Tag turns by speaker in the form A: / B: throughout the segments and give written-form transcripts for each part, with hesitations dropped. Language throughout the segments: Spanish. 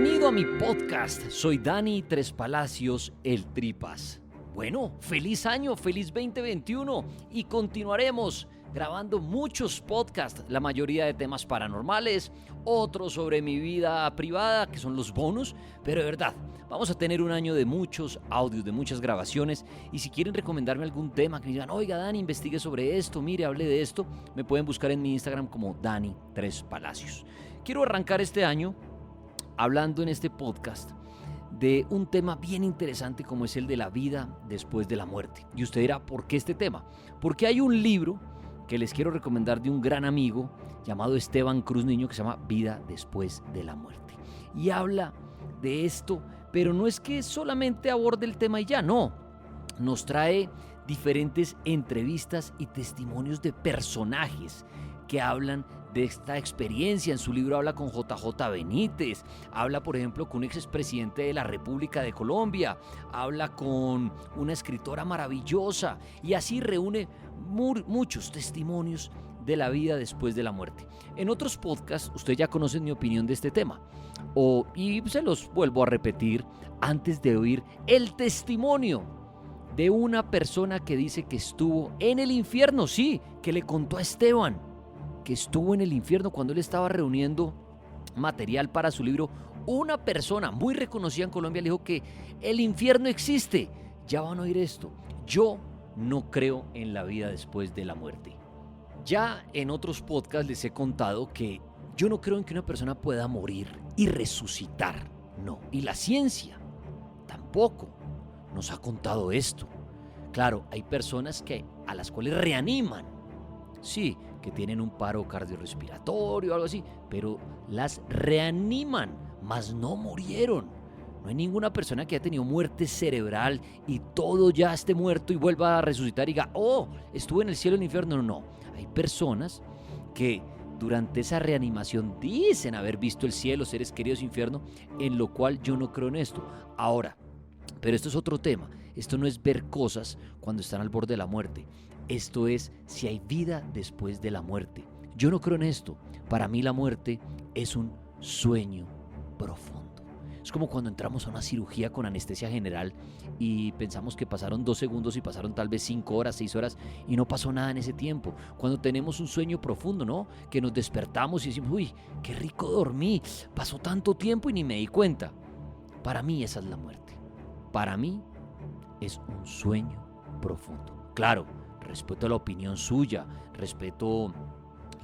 A: Bienvenido a mi podcast. Soy Dani Tres Palacios, el Tripas. Bueno, feliz año, feliz 2021 y continuaremos grabando muchos podcasts, la mayoría de temas paranormales, otros sobre mi vida privada, que son los bonus, pero de verdad, vamos a tener un año de muchos audios, de muchas grabaciones, y si quieren recomendarme algún tema, que me digan, oiga Dani, investigue sobre esto, mire, hable de esto, me pueden buscar en mi Instagram como Dani Tres Palacios. Quiero arrancar este año hablando en este podcast de un tema bien interesante como es el de la vida después de la muerte. Y usted dirá, ¿por qué este tema? Porque hay un libro que les quiero recomendar de un gran amigo llamado Esteban Cruz Niño que se llama Vida después de la muerte. Y habla de esto, pero no es que solamente aborde el tema y ya, no. Nos trae diferentes entrevistas y testimonios de personajes que hablan de esta experiencia. En su libro habla con JJ Benítez, habla por ejemplo con un expresidente de la República de Colombia, habla con una escritora maravillosa y así reúne muchos testimonios de la vida después de la muerte. En otros podcasts ustedes ya conocen mi opinión de este tema y se los vuelvo a repetir antes de oír el testimonio de una persona que dice que estuvo en el infierno, sí, que le contó a Esteban que estuvo en el infierno cuando él estaba reuniendo material para su libro. Una persona muy reconocida en Colombia le dijo que el infierno existe. Ya van a oír esto. Yo no creo en la vida después de la muerte. Ya en otros podcasts les he contado que yo no creo en que una persona pueda morir y resucitar. No. Y la ciencia tampoco nos ha contado esto. Claro, hay personas a las cuales reaniman. Sí, que tienen un paro cardiorrespiratorio o algo así, pero las reaniman, mas no murieron. No hay ninguna persona que haya tenido muerte cerebral y todo ya esté muerto y vuelva a resucitar y diga, oh, estuve en el cielo y en el infierno. No. Hay personas que durante esa reanimación dicen haber visto el cielo, seres queridos, infierno, en lo cual yo no creo en esto. Ahora, pero esto es otro tema. Esto no es ver cosas cuando están al borde de la muerte. Esto es si hay vida después de la muerte. Yo no creo en esto. Para mí la muerte es un sueño profundo. Es como cuando entramos a una cirugía con anestesia general y pensamos que pasaron 2 segundos y pasaron tal vez 5 horas, 6 horas y no pasó nada en ese tiempo. Cuando tenemos un sueño profundo, ¿no? Que nos despertamos y decimos, uy, qué rico dormí, pasó tanto tiempo y ni me di cuenta. Para mí esa es la muerte. Para mí es un sueño profundo. Claro, respeto la opinión suya, respeto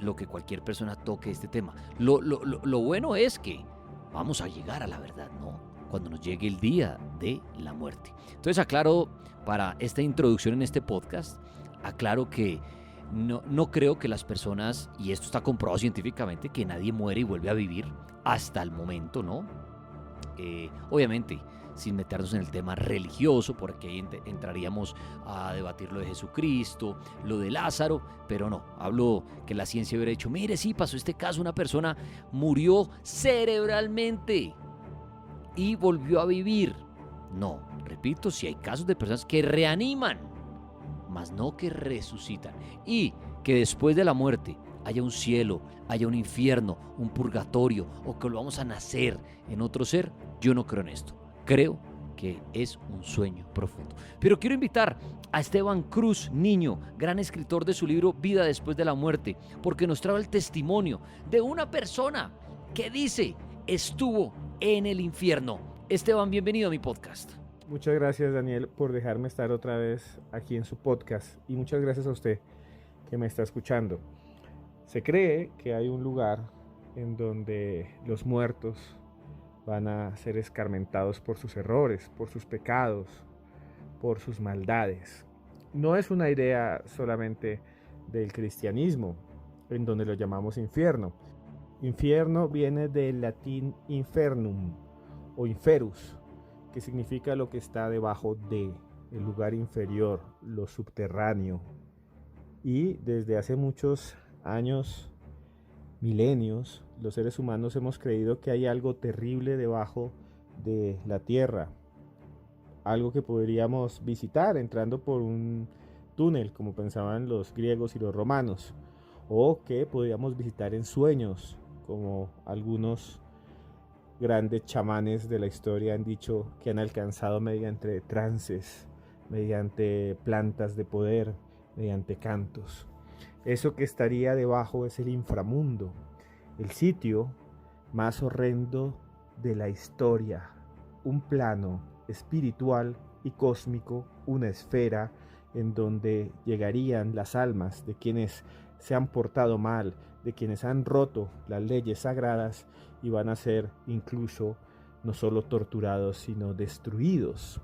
A: lo que cualquier persona toque este tema. Lo bueno es que vamos a llegar a la verdad, ¿no? Cuando nos llegue el día de la muerte. Entonces aclaro para esta introducción en este podcast, aclaro que no creo que las personas, y esto está comprobado científicamente, que nadie muere y vuelve a vivir hasta el momento, ¿no? Obviamente, sin meternos en el tema religioso, porque ahí entraríamos a debatir lo de Jesucristo, lo de Lázaro, pero no, hablo que la ciencia hubiera dicho, mire, sí, pasó este caso, una persona murió cerebralmente y volvió a vivir. No, repito, si hay casos de personas que reaniman, mas no que resucitan, y que después de la muerte haya un cielo, haya un infierno, un purgatorio, o que volvamos a nacer en otro ser, yo no creo en esto. Creo que es un sueño profundo. Pero quiero invitar a Esteban Cruz Niño, gran escritor de su libro Vida después de la muerte, porque nos trae el testimonio de una persona que dice estuvo en el infierno. Esteban, bienvenido a mi podcast.
B: Muchas gracias, Daniel, por dejarme estar otra vez aquí en su podcast y muchas gracias a usted que me está escuchando. Se cree que hay un lugar en donde los muertos van a ser escarmentados por sus errores, por sus pecados, por sus maldades. No es una idea solamente del cristianismo, en donde lo llamamos infierno. Infierno viene del latín infernum o inferus, que significa lo que está debajo de, el lugar inferior, lo subterráneo. Y desde hace muchos años, milenios, los seres humanos hemos creído que hay algo terrible debajo de la tierra, algo que podríamos visitar entrando por un túnel, como pensaban los griegos y los romanos, o que podríamos visitar en sueños, como algunos grandes chamanes de la historia han dicho que han alcanzado mediante trances, mediante plantas de poder, mediante cantos. Eso que estaría debajo es el inframundo, el sitio más horrendo de la historia, un plano espiritual y cósmico, una esfera en donde llegarían las almas de quienes se han portado mal, de quienes han roto las leyes sagradas y van a ser incluso no solo torturados, sino destruidos.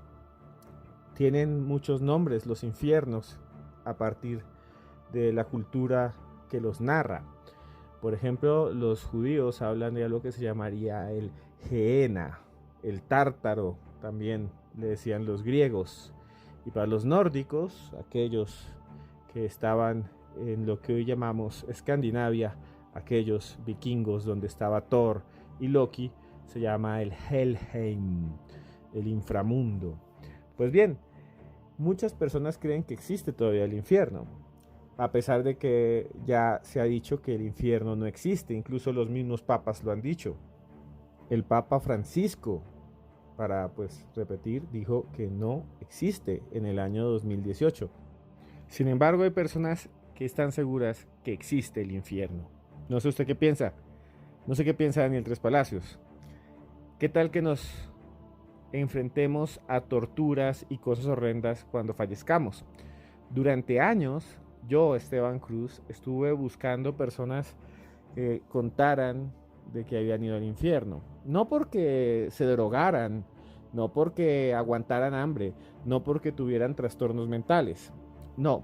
B: Tienen muchos nombres los infiernos a partir de la cultura que los narra. Por ejemplo, los judíos hablan de algo que se llamaría el Gehenna, el Tártaro, también le decían los griegos. Y para los nórdicos, aquellos que estaban en lo que hoy llamamos Escandinavia, aquellos vikingos donde estaba Thor y Loki, se llama el Helheim, el inframundo. Pues bien, muchas personas creen que existe todavía el infierno, a pesar de que ya se ha dicho que el infierno no existe, incluso los mismos papas lo han dicho. El Papa Francisco, para repetir, dijo que no existe en el año 2018. Sin embargo, hay personas que están seguras que existe el infierno. No sé usted qué piensa. No sé qué piensa Daniel Tres Palacios. ¿Qué tal que nos enfrentemos a torturas y cosas horrendas cuando fallezcamos? Durante años, yo, Esteban Cruz, estuve buscando personas que contaran de que habían ido al infierno. No porque se drogaran, no porque aguantaran hambre, no porque tuvieran trastornos mentales. No,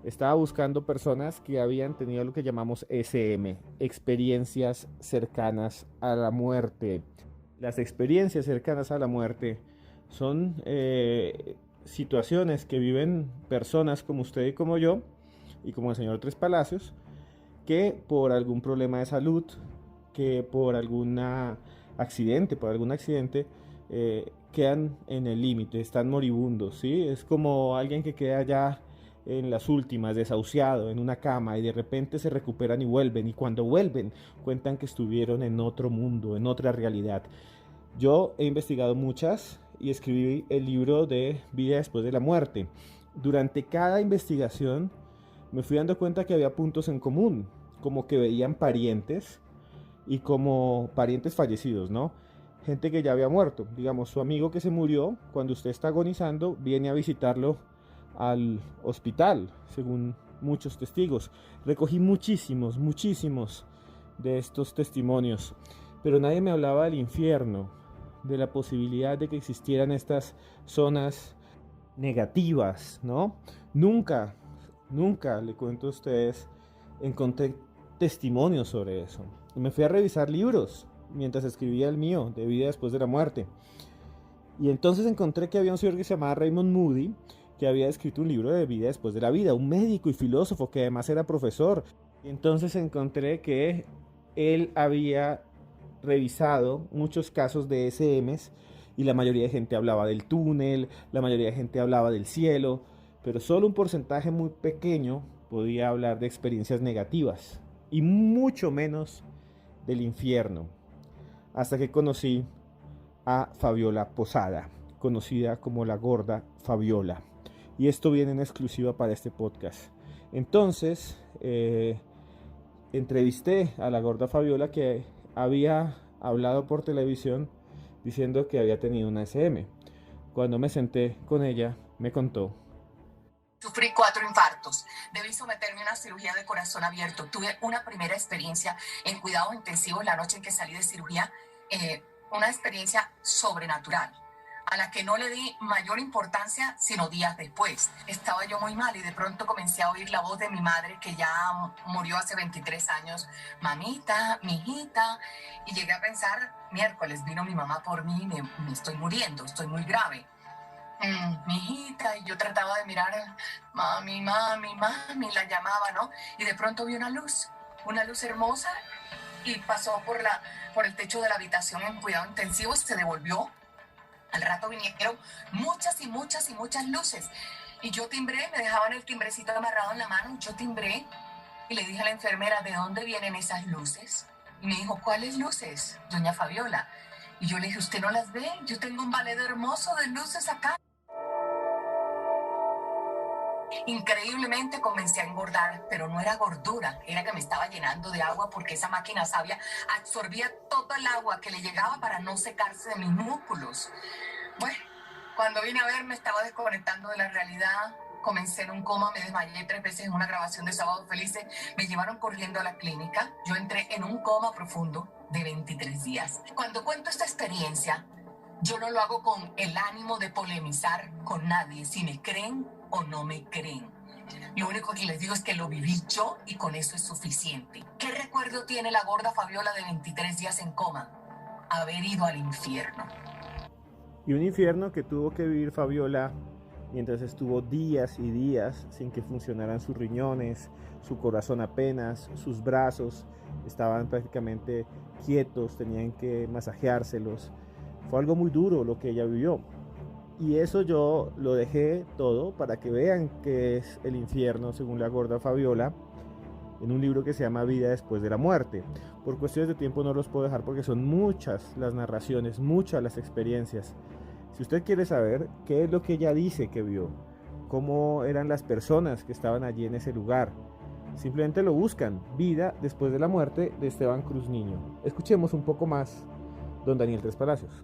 B: estaba buscando personas que habían tenido lo que llamamos SM, experiencias cercanas a la muerte. Las experiencias cercanas a la muerte son situaciones que viven personas como usted y como yo, y como el señor Tres Palacios, que por algún problema de salud, que por algún accidente, quedan en el límite, están moribundos, ¿sí? Es como alguien que queda ya en las últimas, desahuciado, en una cama, y de repente se recuperan y vuelven, y cuando vuelven cuentan que estuvieron en otro mundo, en otra realidad. Yo he investigado muchas y escribí el libro de Vida después de la muerte. Durante cada investigación me fui dando cuenta que había puntos en común, como que veían parientes y como parientes fallecidos, ¿no? Gente que ya había muerto, digamos, su amigo que se murió, cuando usted está agonizando, viene a visitarlo al hospital, según muchos testigos. Recogí muchísimos de estos testimonios, pero nadie me hablaba del infierno, de la posibilidad de que existieran estas zonas negativas, ¿no? Nunca, le cuento a ustedes, encontré testimonios sobre eso. Me fui a revisar libros mientras escribía el mío, de Vida después de la muerte. Y entonces encontré que había un señor que se llamaba Raymond Moody, que había escrito un libro de vida después de la vida, un médico y filósofo que además era profesor. Y entonces encontré que él había revisado muchos casos de SMs y la mayoría de gente hablaba del túnel, la mayoría de gente hablaba del cielo, pero solo un porcentaje muy pequeño podía hablar de experiencias negativas y mucho menos del infierno. Hasta que conocí a Fabiola Posada, conocida como la Gorda Fabiola. Y esto viene en exclusiva para este podcast. Entonces, entrevisté a la Gorda Fabiola, que había hablado por televisión diciendo que había tenido una SM. Cuando me senté con ella, me contó:
C: sufrí 4 infartos, debí someterme a una cirugía de corazón abierto, tuve una primera experiencia en cuidados intensivos la noche en que salí de cirugía, una experiencia sobrenatural, a la que no le di mayor importancia sino días después. Estaba yo muy mal y de pronto comencé a oír la voz de mi madre, que ya murió hace 23 años, mamita, mijita, y llegué a pensar, miércoles vino mi mamá por mí, me estoy muriendo, estoy muy grave. Mi hijita, y yo trataba de mirar, mami, la llamaba, ¿no? Y de pronto vi una luz hermosa, y pasó por el techo de la habitación en cuidado intensivo, se devolvió. Al rato vinieron muchas luces, y yo timbré, me dejaban el timbrecito amarrado en la mano, yo timbré, y le dije a la enfermera, ¿de dónde vienen esas luces? Y me dijo, ¿cuáles luces, doña Fabiola? Y yo le dije, ¿usted no las ve? Yo tengo un ballet hermoso de luces acá. Increíblemente comencé a engordar, pero no era gordura, era que me estaba llenando de agua porque esa máquina sabia absorbía todo el agua que le llegaba para no secarse de mis músculos. Bueno, cuando vine a ver me estaba desconectando de la realidad, comencé en un coma, me desmayé 3 veces en una grabación de Sábados Felices, me llevaron corriendo a la clínica, yo entré en un coma profundo de 23 días. Cuando cuento esta experiencia, yo no lo hago con el ánimo de polemizar con nadie, si me creen o no me creen. Lo único que les digo es que lo viví yo y con eso es suficiente. ¿Qué recuerdo tiene la gorda Fabiola de 23 días en coma? Haber ido al infierno.
B: Y un infierno que tuvo que vivir Fabiola mientras estuvo días y días sin que funcionaran sus riñones, su corazón apenas, sus brazos estaban prácticamente quietos, tenían que masajeárselos. Fue algo muy duro lo que ella vivió. Y eso yo lo dejé todo para que vean qué es el infierno según la gorda Fabiola en un libro que se llama Vida después de la muerte. Por cuestiones de tiempo no los puedo dejar porque son muchas las narraciones, muchas las experiencias. Si usted quiere saber qué es lo que ella dice que vio, cómo eran las personas que estaban allí en ese lugar, simplemente lo buscan, Vida después de la muerte de Esteban Cruz Niño. Escuchemos un poco más, don Daniel Tres Palacios.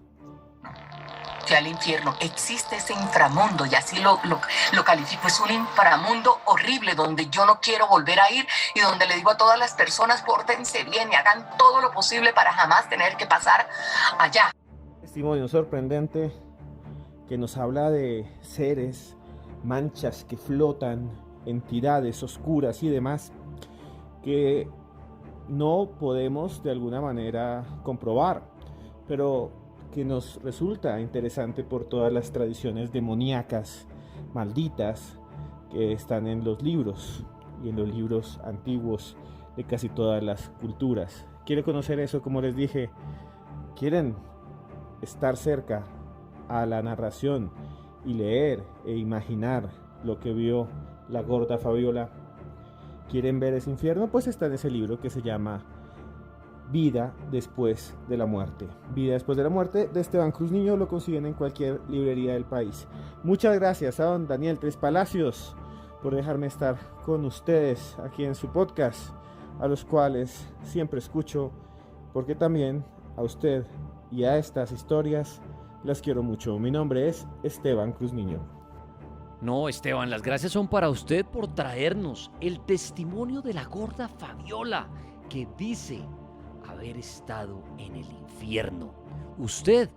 C: Al infierno, existe ese inframundo y así lo califico, es un inframundo horrible donde yo no quiero volver a ir y donde le digo a todas las personas, pórtense bien y hagan todo lo posible para jamás tener que pasar allá.
B: Testimonio sorprendente que nos habla de seres, manchas que flotan, entidades oscuras y demás que no podemos de alguna manera comprobar, pero que nos resulta interesante por todas las tradiciones demoníacas, malditas, que están en los libros y en los libros antiguos de casi todas las culturas. ¿Quiere conocer eso? Como les dije, ¿quieren estar cerca a la narración y leer e imaginar lo que vio la gorda Fabiola? ¿Quieren ver ese infierno? Pues está en ese libro que se llama Vida después de la muerte. Vida después de la muerte de Esteban Cruz Niño. Lo consiguen en cualquier librería del país. Muchas gracias a don Daniel Tres Palacios por dejarme estar con ustedes aquí en su podcast, a los cuales siempre escucho, porque también a usted y a estas historias las quiero mucho. Mi nombre es Esteban Cruz Niño.
A: No, Esteban, las gracias son para usted por traernos el testimonio de la gorda Fabiola, que dice haber estado en el infierno. Usted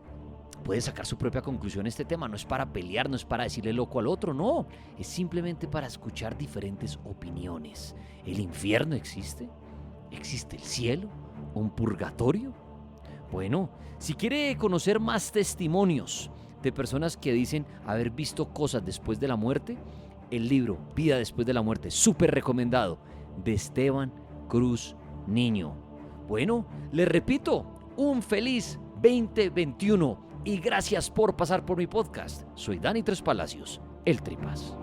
A: puede sacar su propia conclusión. Este tema no es para pelear, no es para decirle loco al otro, no. Es simplemente para escuchar diferentes opiniones. ¿El infierno existe? ¿Existe el cielo? ¿Un purgatorio? Bueno, si quiere conocer más testimonios de personas que dicen haber visto cosas después de la muerte, el libro Vida después de la muerte, súper recomendado, de Esteban Cruz Niño. Bueno, les repito, un feliz 2021 y gracias por pasar por mi podcast. Soy Dani Tres Palacios, el Tripas.